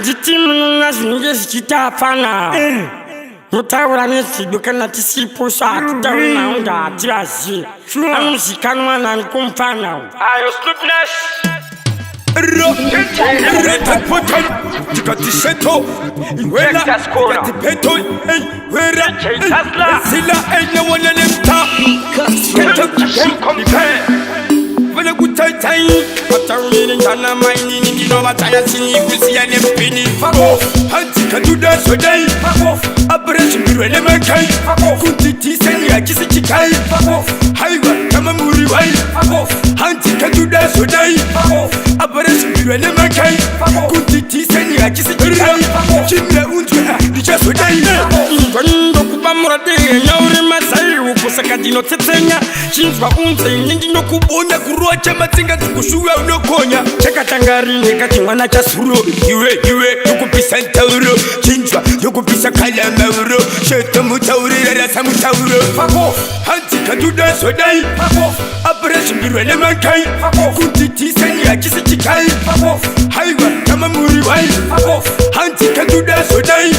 Anditimu na zinigezi kitafana Mutaura nesi dukana tisiposa Kitauna onda atiazi Amusikanwa na nkumfana Ayo Snoopness Reta poton, tikatisheto, wera, tikatipeto, wera, sila enya wana lemta, keto kishikompé, wala kutaitai, katauni njana maini nino bataya sini kusiya nempini, hantika duda sodai, abrashi mirwele makai, kuntiti seni akisi chikai, haiwa kama muriwai, hantika duda sodai, abrashi mirwele makai, kuntiti seni akisi chikai, chimla unjwa dicha sodai, Ngondo kubamurade nyauri masai ukusaka dino tsetenya Chinzwa unze nyingino kubona kurocha matsinga tukushuwa unokonya, cheka tangari nekati mwana cha suro Iwe, yukupisa ntauro, chinjwa, yukupisa kalamauro, sheto mutauri, rasa mutauro, hantika duda sodai, abrashi mirwele makai, kuntiti seni akisi chikai, haiwa kama muriwai, hantika duda sodai,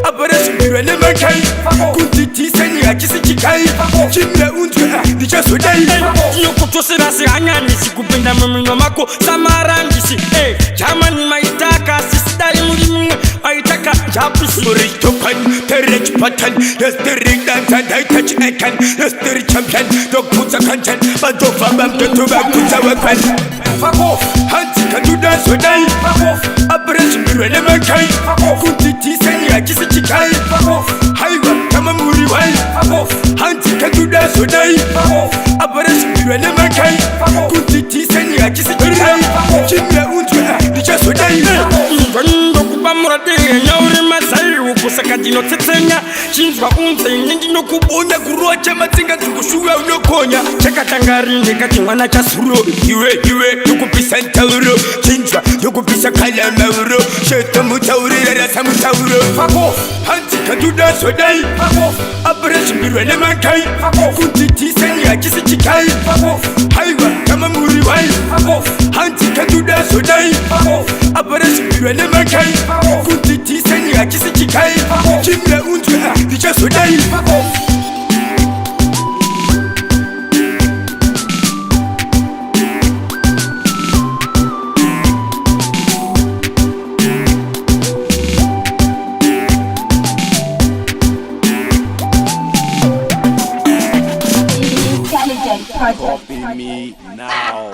abrashi mirwele makai, kuntiti seni akisi chikai, chimla unjwa dicha sodai, Yukutosira si hanyandisi kupenda mimino mako samarangisi Jamani maitaka sisidari mulimu maitaka japisi Topan, terech patan, yesteri dantan, touch ekan, yesteri champion, dog puts a content, but don't fuck up to back to the weapon. Fuck off, hantika duda sodai, abrashi mirwele makai, kuntiti seni akisi chikai, haiwa kama muriwai, hantika duda sodai, abrashi mirwele makai, kuntiti seni akisi chikai, chimla unjwa dicha sodai. Ngondo kubamurade nyauri masai ukusaka dino tsetenya Chinzwa unze nyingino kubona kurocha matsinga tukushuwa unokonya, cheka tangari nekati mwana cha suro Iwe, yukupisa ntauro, chinjwa, yukupisa kalamauro, sheto mutauri, rasa mutauro, hantika duda sodai, abrashi mirwele makai, kuntiti seni akisi chikai, haiwa kama muriwai, hantika duda sodai, abrashi mirwele makai, kuntiti seni akisi chikai, chimla unjwa dicha sodai. Intelligent Project. Copy me now.